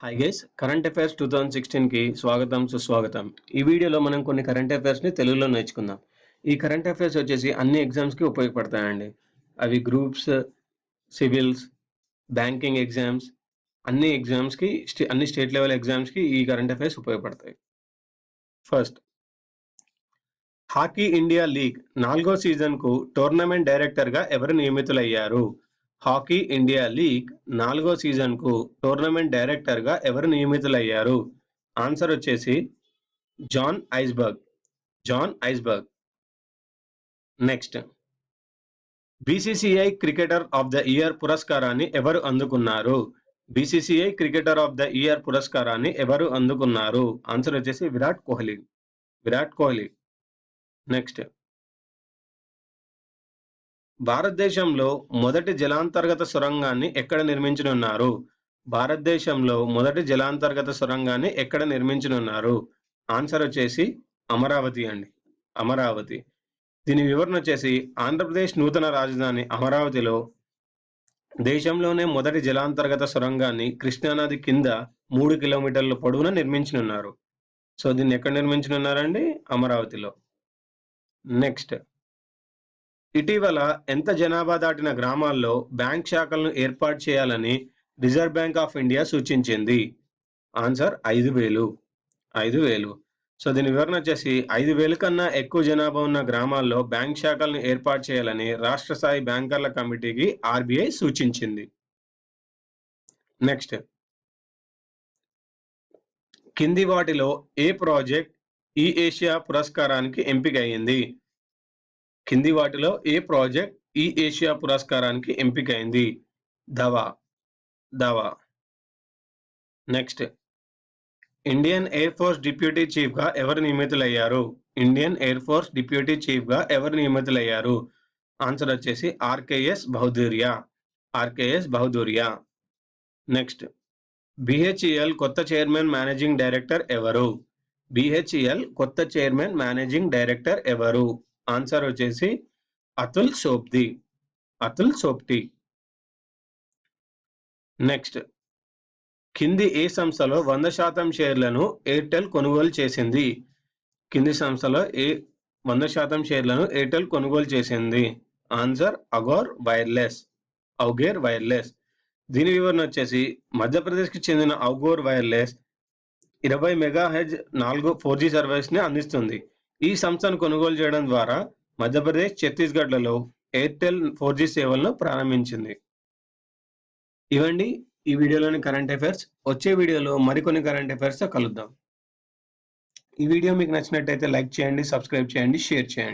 Hi guys, current affairs 2016కి స్వాగతం సుస్వాగతం. ఈ వీడియోలో మనం కొన్ని కరెంట్ అఫైర్స్ని తెలుగులో నేర్చుకుందాం. ఈ కరెంట్ అఫైర్స్ వచ్చేసి అన్ని ఎగ్జామ్స్కి ఉపయోగపడతాయండి. అవి గ్రూప్స్, సివిల్స్, బ్యాంకింగ్ ఎగ్జామ్స్, అన్ని ఎగ్జామ్స్కి అన్ని స్టేట్ లెవెల్ ఎగ్జామ్స్కి ఈ కరెంట్ అఫైర్స్ ఉపయోగపడతాయి. ఫస్ట్, హాకీ ఇండియా లీగ్ 4వ సీజన్కు టోర్నమెంట్ డైరెక్టర్గా ఎవరు నియమితులయ్యారు? హాకీ ఇండియా లీగ్ 4వ సీజన్కు టోర్నమెంట్ డైరెక్టర్గా ఎవరు నియమితులయ్యారు? ఆన్సర్ వచ్చేసి John Eisberg. Next, BCCI cricketer of the year పురస్కారాన్ని ఎవరు అందుకున్నారు? BCCI cricketer of the year పురస్కారాన్ని ఎవరు అందుకున్నారు? ఆన్సర్ వచ్చేసి విరాట్ కోహ్లీ. నెక్స్ట్, భారతదేశంలో మొదటి జలాంతర్గత సొరంగాన్ని ఎక్కడ నిర్మించనున్నారు? భారతదేశంలో మొదటి జలాంతర్గత సొరంగాన్ని ఎక్కడ నిర్మించనున్నారు? ఆన్సర్ వచ్చేసి అమరావతి. దీని వివరణ వచ్చేసి ఆంధ్రప్రదేశ్ నూతన రాజధాని అమరావతిలో దేశంలోనే మొదటి జలాంతర్గత సొరంగాన్ని కృష్ణానది కింద 3 కిలోమీటర్ల పొడవున నిర్మించనున్నారు. సో దీన్ని ఎక్కడ నిర్మించనున్నారండి? అమరావతిలో. నెక్స్ట్, ఇటీవల ఎంత జనాభా దాటిన గ్రామాల్లో బ్యాంక్ శాఖలను ఏర్పాటు చేయాలని రిజర్వ్ బ్యాంక్ ఆఫ్ ఇండియా సూచించింది? ఆన్సర్ 5,000. సో దీని వివరణ వచ్చేసి 5,000 కన్నా ఎక్కువ జనాభా ఉన్న గ్రామాల్లో బ్యాంక్ శాఖలను ఏర్పాటు చేయాలని రాష్ట్ర స్థాయి బ్యాంకర్ల కమిటీకి ఆర్బీఐ సూచించింది. నెక్స్ట్, కింది వాటిలో ఏ ప్రాజెక్ట్ ఈ ఏషియా పురస్కారానికి ఎంపికయింది? కింది వాటిలో ఏ ప్రాజెక్ట్ ఈ ఏషియా పురస్కారానికి ఎంపికైంది? దవా. Next, Indian air force deputy chief గా ఎవరు నియమితులయ్యారు? ఆన్సర్ వచ్చేసి ఆర్కేఎస్ బహదూరియా. నెక్స్ట్, బిహెచ్ఈఎల్ కొత్త చైర్మన్ మేనేజింగ్ డైరెక్టర్ ఎవరు? ఆన్సర్ వచ్చేసి అతుల్ సోప్తి. నెక్స్ట్, కింది ఏ సంస్థలో 100% షేర్లను ఎయిర్టెల్ కొనుగోలు చేసింది? కింది సంస్థలో 100% షేర్లను ఎయిర్టెల్ కొనుగోలు చేసింది? Answer Augere wireless. దీని వివరణ వచ్చేసి మధ్యప్రదేశ్కి చెందిన ఔగోర్ వైర్లెస్ 20 మెగాహెర్ట్జ్ 4G సర్వీస్ని అందిస్తుంది. ఈ సంస్థను కొనుగోలు చేయడం ద్వారా మధ్యప్రదేశ్, ఛత్తీస్గఢ్లలో ఎయిర్టెల్ 4G సేవలను ప్రారంభించింది. ఇవండి ఈ వీడియోలోని కరెంట్ అఫైర్స్. వచ్చే వీడియోలో మరికొన్ని కరెంట్ అఫైర్స్తో కలుద్దాం. ఈ వీడియో మీకు నచ్చినట్టయితే లైక్ చేయండి, సబ్స్క్రైబ్ చేయండి, షేర్ చేయండి.